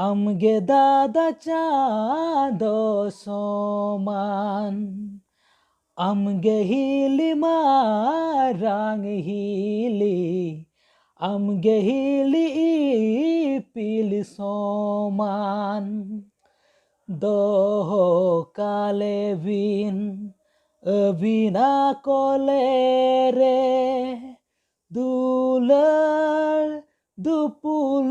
आमगे दादाच्या दोसोमान आमगे हिली मारांग हिली आमगे हिली इपिल सोमान दोहो कालेविन अबिना कोलेरे दुलर दुपुलराते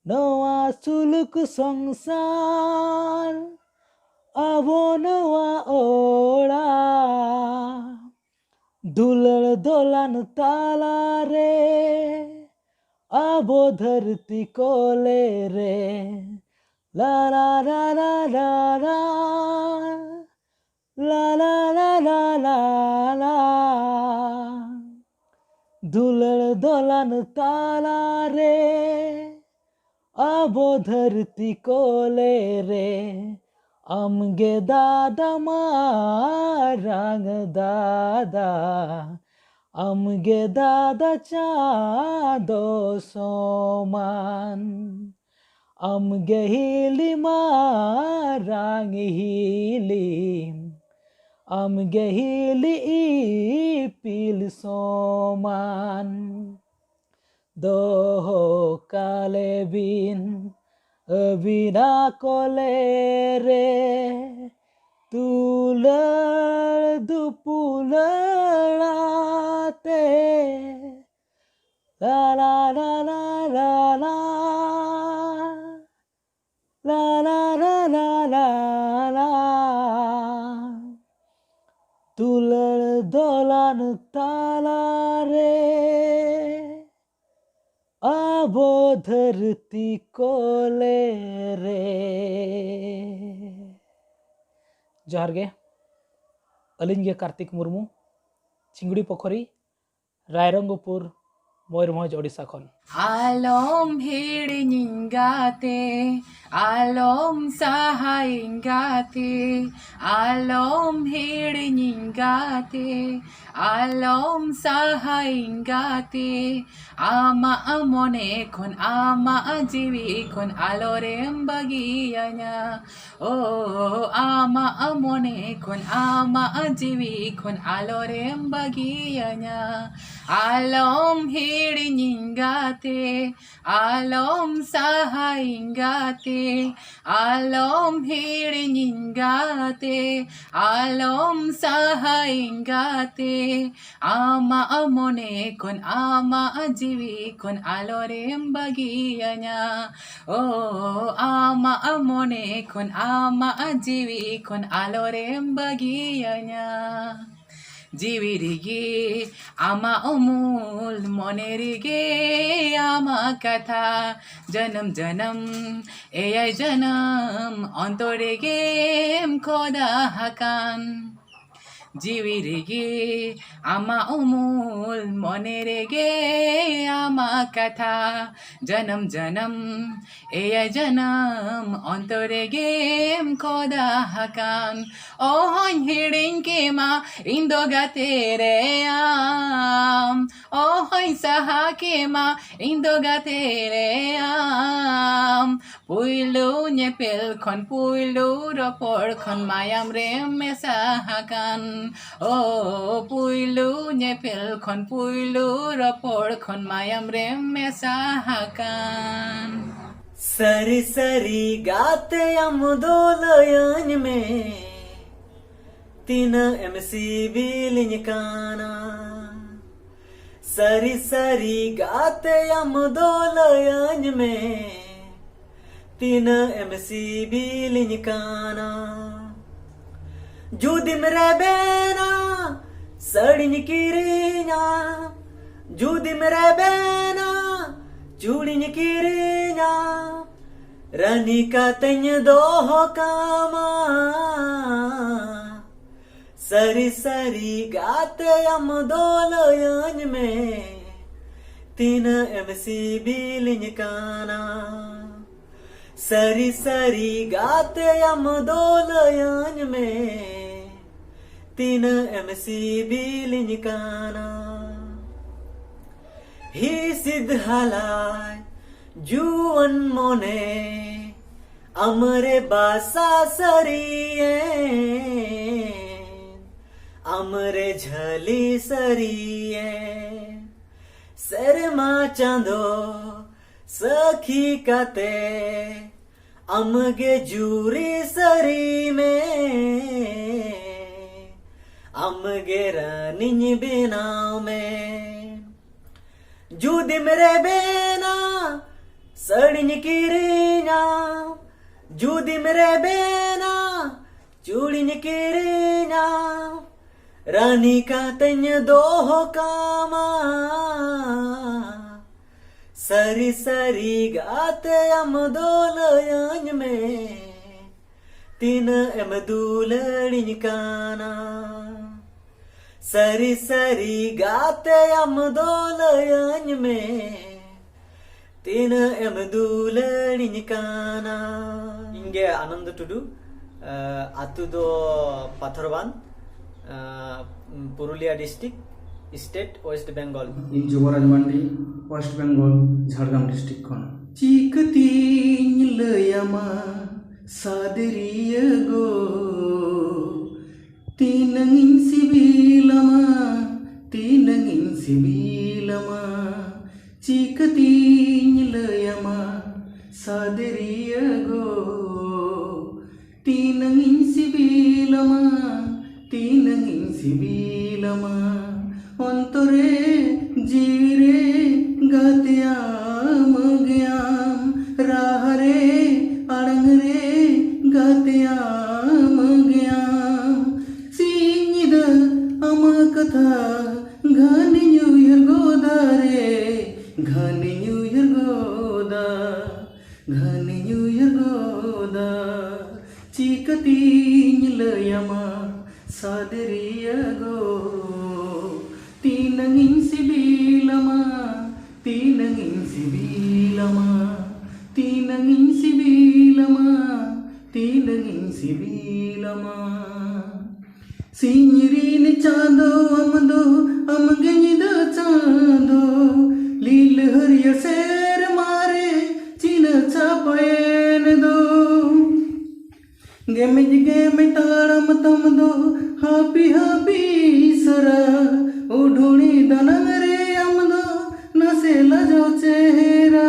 नवा सुलुक संसार आवो नवा ओड़ा दुलर दोलन ताला रे आवो धरती कोले रे ला ला ला ला ला ला ला ला ला ला ला दुलर दोलन ताला रे आवो धरती कोले रे आमगे दादा मारांग दादा आमगे दादाच्या दोसोमान आमगे हिली मारांग हिली आमगे हिली इपिल सोमान दोहो कालेबिन अबिना कोलेरे तुलर दुपुलराते ला ला ला ला ला ला ला ला ला ला ला ला तुलर दोलन ताला रे आवो धरती कोले रे जोहार गे अलिंग गे कार्तिक मुर्मू चिंगड़ी पोखरी रायरंगपुर मयूरभंज ओडिशा खन आलम हिड़िंगाते आलम सहायंगाते आलम हिड़िंगाते आलम सहायंगाते आमा मने खन आमा जीवी खन आलोरेम बगियाना ओ आमा मने खन आमा जीवी खन आलोरेम बगियाना आलम हिड़िंगाते आलम सहायंगाते आलम हिड़िंगाते आलम सहायंगाते आमा मने खन आमा जीवी खन आलोरेम बगियाना ओ आमा मने खन आमा जीवी खन आलोरेम बगियाना जीविरिगे आमा अमूल मनेरिगे आमा कथा जन्म जन्म एय जन्म अंतरेगे खोदा हकान जीविरिगे आमा अमूल मनेरिगे आमा कथा जन्म जन्म एय जन्म अंतरेगे खोदा हकान ओहन हिड़िंग के मा इंदोगा तेरे आम ओहन सहा के मा इंदोगा तेरे आम पुइलु नेपेल खन पुइलु रपोर खन मायाम रेम मेसा हकान ओ पुइलु नेपेल खन पुइलु रपोर खन मायाम रेम मेसा हकान सरी सरी गाते अमुदोलयन में तीन एमसी बिलिंकाना सरी सरी गाते अमुदोलयन में तीन एमसी बिलिंकाना जुदिम रेबेना सड़िन किरिना जुदिम रेबेना चूड़िन किरिना रनिका तन दोहो कामा सरी सरी गाते अमुदोलयन में तीन एमसी बिलिंकाना सरी सरी गाते अमुदोलयन में तीन MC बिलिंकाना Hisid halai juan mone amre basa sariye amre jhali sariye serma chando sakhi kate amge juri sari me amge rani bina me जुदी मेरे बेना सड़िन किरिया जुदी मेरे बेना चूड़िन किरिया रानी का तन दो कामा सरी सरी गाते हम दोलयन में तीन एम दूलड़िन काना सरी सरी गाते हम दोलयन में तीन एम दूलड़िन काना इंगे आनंद टुडू आतु दो Patharban Purulia district state West Bengal इन Juvraj Mandi West Bengal Jhargram district खन चिकतिन लयमा सादरिय गो तीनंगिन सिबिलमा चिकतिन लयमा सादरिय गो तीनंगिन सिबिलमा अंतरे जीरे गात्याम गयाम राहरे आड़ंगरे गात्याम गयाम सीनिद अमा कथा घानी न्यू ईयर गोदा रे घानी न्यू ईयर गोदा चिकतिन लयमा सादरिय गो तीनंगिन सिबिलमा सिंगरीन चांदो अमदो अमगनिद चांदो लील हरियर शेर मारे चिन चापयन दो गेमे ताड़म तम दो हापी सरा उढुणी दनंग रे अमदो नसे लजो चेहरा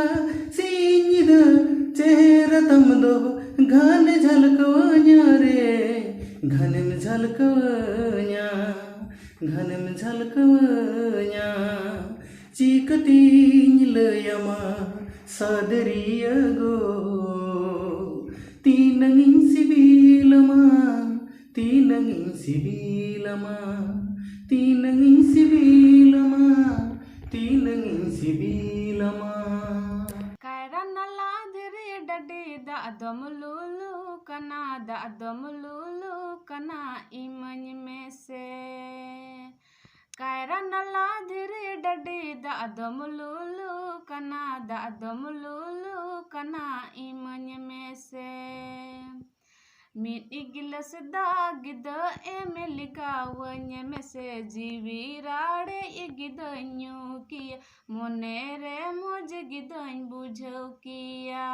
सिंगिद चेहरा तम दो घन झलकवन्या रे घनम झलकवन्या चिकतिन लयमा सादरिय गो तीनंगिन सिबिलमा Kaira nala diri dadi da adamululu kana imani mese. Kaira nala diri dadi da adamululu kana imani mese. Min igilas da gida emeliga wanya mese jivi rade igida nyukia monere moj gida bujhau kiya.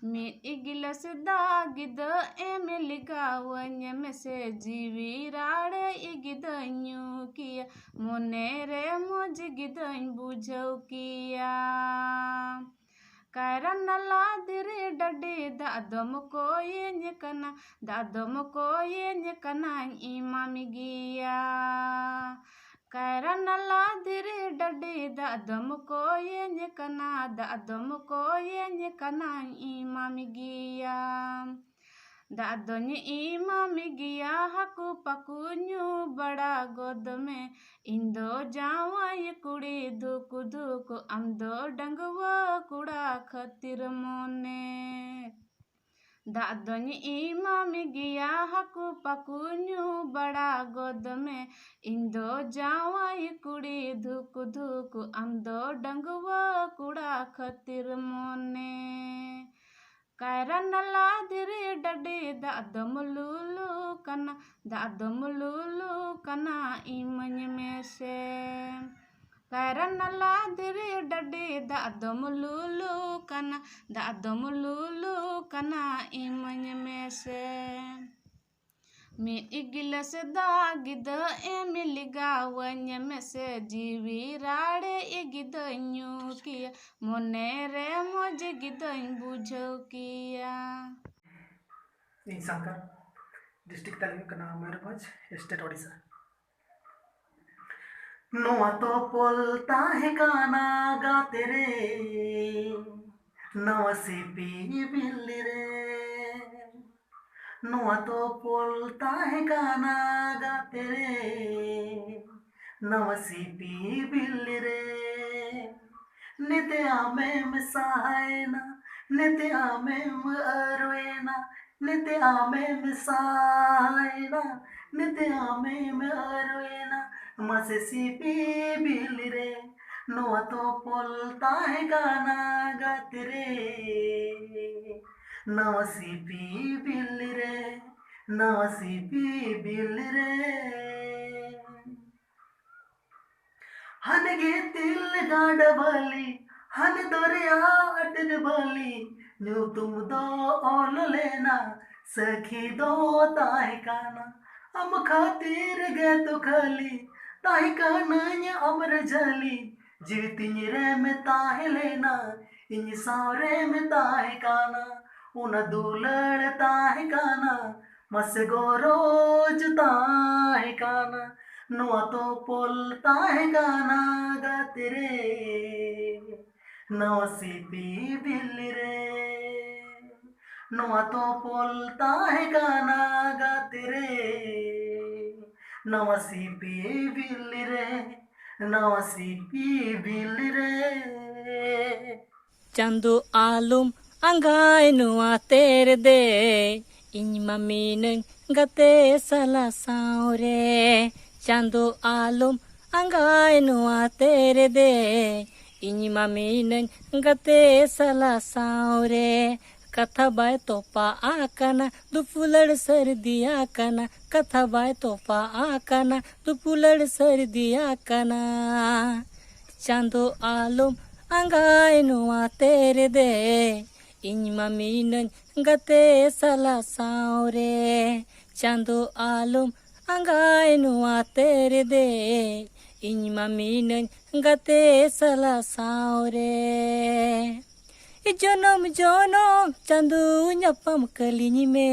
Min igilas da gida emeliga wanya mese jivi rade igida nyukia monere moj gida bujhau kiya. Kaira nala diri dadi da adom ko yenye kana imami giya. Kaira nala diri dadi da adom ko yenye kana imami giya. Da adonye imami giya haku pakunyu bada god में इंदो जावाय कुड़ी धुक अमदो डंगवा कुड़ा खतिर मोने दादोनी इमामी गिया हकु पकुन्यू बड़ा गोद में इंदो जावाय कुड़ी धुक अमदो डंगवा कुड़ा खतिर मोने Kaira nala diri dadi da adamululu kana imanye mese. ᱠᱟᱭᱨᱟ ᱱᱟᱞᱟ ᱫᱷᱤᱨᱤ ᱰᱟᱹᱰᱤ ᱫᱟᱜ ᱫᱚᱢ ᱞᱩᱞᱩ ᱠᱟᱱᱟ ᱫᱟᱜ ᱫᱚᱢ ᱞᱩᱞᱩ ᱠᱟᱱᱟ ᱤᱢᱟᱹᱧ ᱢᱮᱥᱮ ᱢᱤᱫ ᱜᱤᱞᱟᱹᱥ ᱫᱟᱜ ᱜᱤᱫᱟᱹ ᱮᱢ ᱞᱮᱜᱟᱣᱟᱹᱧ ᱢᱮᱥᱮ ᱡᱤᱣᱤ ᱨᱟᱲᱮ ᱜᱤᱫᱟᱹᱧ ᱧᱩ ᱠᱮᱭᱟ ᱢᱚᱱᱮ ᱨᱮ ᱢᱚᱡᱽ ᱜᱤᱫᱟᱹᱧ ᱵᱩᱡᱷᱟᱹᱣ ᱠᱮᱭᱟ ᱤᱧ ᱥᱟᱝᱠᱟᱨ डिस्ट्रिक्ट तालुका कना मयूरभंज स्टेट ओडिशा नोआ तो पोलता है गाना गाते रे नवा सिपी बिल्ली रे नोआ तो पोलता है गाना गाते रे नवा सिपी बिल्ली रे नित्य आमेम सहायना नित्य आमेम अरवेना नित्य आमेम सहायना नित्य आमेम अरवेना मसे सिपी बिल्ली रे नोआ तो पोलता है गाना गाते रे नवा सिपी बिल्ली रे नवा सिपी बिल्ली रे हनगे तिल गाड बाली हन दरिया अटक बाली न्यू तुम दो ओल लेना सखी दो ताहे काना हम खातिर गे तो खाली ताहे काना न्या अमर जली जीवतिन रे में ताहे लेना इन सावरे में ताहे काना उना दुलड़ ताहे काना मस गोरोज ताहे काना नोआ तो पोलता है गाना गाते रे नवा सिपी बिल्ली रे नोआ तो पोलता है गाना गाते रे नवा सिपी बिल्ली रे नवा सिपी बिल्ली रे चांदो आलम अंगाय नुआ तेरे दे इन मम्मी नंग गते सला सावरे चांदो आलम अंगाय नुआ तेरे दे इन मम्मी नंग गते सला सावरे कथा बाय तोपा आकना दुपुलड़ सर्दी आकना कथा बाय तोपा आकना दुपुलड़ सर्दी आकना चांदो आलम अंगाय नुआ तेरे दे इन मम्मी नंग गते सला सावरे चांदो आलम अंगाय नुआ तेरे दे इन मम्मी नंग गते सला सावरे जनम जनम चांदू ᱧᱟᱯᱟᱢ ᱠᱟᱞᱤᱧ ᱢᱮ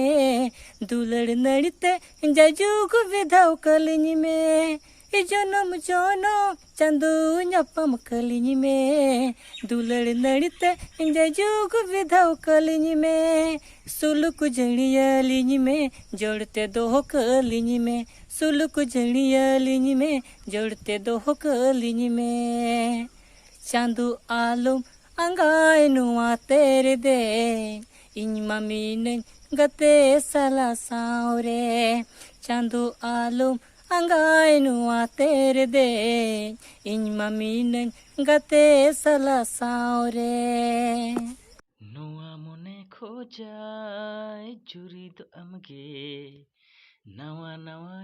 दुलड़ नड़ीते जाजुग विधाव कलिኝ ᱢᱮ जनम जनम चांदू ᱧᱟᱯᱟᱢ कलिኝ ᱢᱮ दुलड़ नड़ीते जाजुग विधाव कलिኝ ᱢᱮ सुलुक जड़ियालिኝ में जोड़ते दोह कलिኝ में सुलुक जड़ियालिኝ में जोड़ते दोह कलिኝ में चांदू आलम अंगाय नुआ तेरे दे इन मम्मी नंग गते सला सावरे चांदू आलम अंगाय नुआ तेरे दे इन मम्मी नंग गते सला सावरे नुआ मने खोजाय जुरी दो अमगे नवा नवा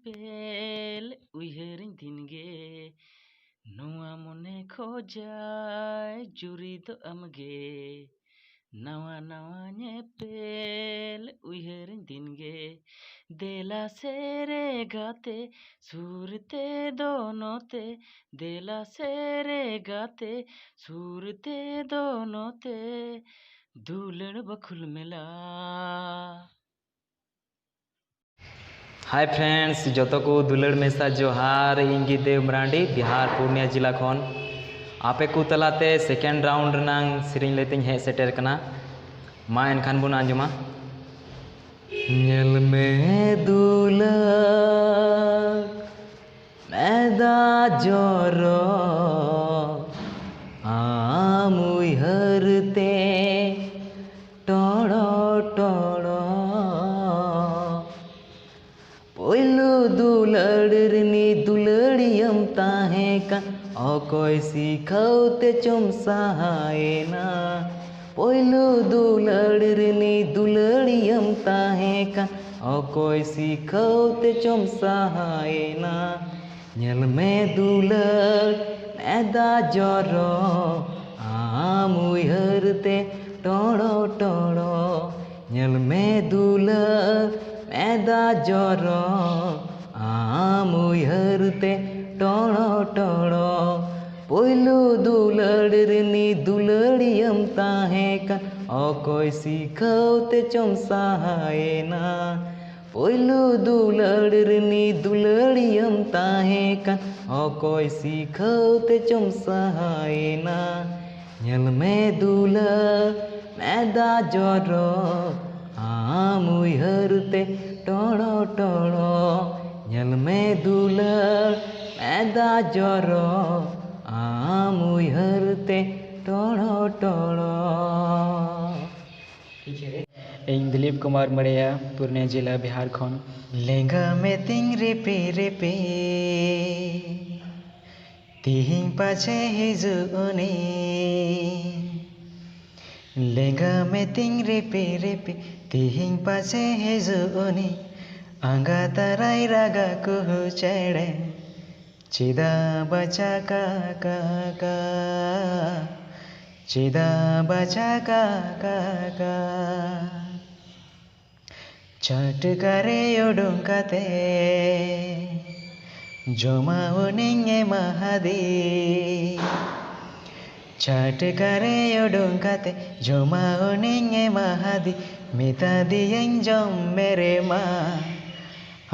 पेल उइहरिन दिनगे नुआ मने खोजाय जुरी दो अमगे नवा नवा पेल उइहरिन दिनगे देला सेरे गाते सूरते दोनोते देला सेरे गाते सूरते दोनोते दुलड़ बखुल मिला। हाय फ्रेंड्स जो को दुलड़ मेसा जोहार इंगी देव मरांडी बिहार पूर्णिया जिला खन आपे को तलाते सेकेंड राउंड रनांग सिरिंग लेतिन हे सेटर कना मा एनखान बुन आंजुमा नेल में दुलड़ मैदा जोरो आम उइहरते टोड़ो टोड़ो पोइलू दुलड़रनी दुलड़ियम ताहे का अकोय सिखौते चुम सहायना पोइलू दुलड़रनी दुलड़ियम ताहे का अकोय सिखौते चुम सहायना नेल में दुलड़ मैदा जरो आम उयहरते टोड़ो टोड़ो nyel medula मैदा जरो आम उयहरते टोड़ो टोड़ो पोइलू दुलड़नी दुलड़ियम ताहेकन अकोय सिखौते चम सहायना पोइलू दुलड़नी दुलड़ियम ताहेकन अकोय सिखौते चम सहायना nyel medula मैदा जरो आम उयहरते टोड़ो टोड़ो nyel medula मैदा जरो आम उयहरते टोड़ो टोड़ो। ᱤᱧ ᱫᱤᱞᱤᱯ ᱠᱩᱢᱟᱨ ᱢᱟᱲᱤᱭᱟ ᱯᱩᱨᱩᱞᱤᱭᱟᱹ ᱡᱮᱞᱟ ᱵᱤᱦᱟᱨ ᱠᱷᱚᱱ ᱞᱮᱸᱜᱟ ᱢᱮ ᱛᱤᱧ ᱨᱮᱯᱮ ᱨᱮᱯᱮ ᱛᱤᱦᱤᱧ ᱯᱟᱪᱷᱮ ᱦᱤᱡᱩᱜ ᱩᱱᱤ ᱞᱮᱸᱜᱟ ᱢᱮ ᱛᱤᱧ ᱨᱮᱯᱮ ᱨᱮᱯᱮ ᱛᱤᱦᱤᱧ ᱯᱟᱪᱷᱮ ᱦᱤᱡᱩᱜ ᱩᱱᱤ ᱟᱸᱜᱟ ᱛᱟᱨᱟᱭ ᱨᱟᱜᱟ ᱠᱩᱦᱩ ᱪᱮᱬᱮ ᱪᱮᱫᱟᱜ ᱵᱟᱪᱟ ᱠᱟᱠᱟ ᱪᱮᱫᱟᱜ ᱵᱟᱪᱟ ᱠᱟᱠᱟ ᱪᱷᱟᱴᱠᱟᱨᱮ ᱩᱰᱩᱝ ᱠᱟᱛᱮ ᱡᱚᱢᱟᱣᱱᱤᱧ ᱮᱢᱟᱦᱟᱫᱮ ᱪᱷᱟᱴᱠᱟᱨᱮ ᱩᱰᱩᱝ ᱠᱟᱛᱮ ᱡᱚᱢᱟᱣᱱᱤᱧ ᱮᱢᱟᱦᱟᱫᱮ ᱢᱮᱛᱟᱫᱤᱭᱟᱹᱧ ᱡᱚᱢ ᱢᱮᱨᱮ ᱢᱟ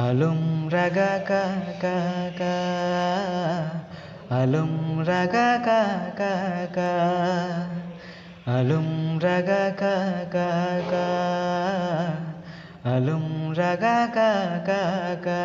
ᱟᱞᱚᱢ ᱨᱟᱜᱟ ᱠᱟᱠᱟ ᱟᱞᱚᱢ ᱨᱟᱜᱟ ᱠᱟᱠᱟ ᱟᱞᱚᱢ ᱨᱟᱜᱟ ᱠᱟᱠᱟ ᱟᱞᱚᱢ ᱨᱟᱜᱟ ᱠᱟᱠᱟ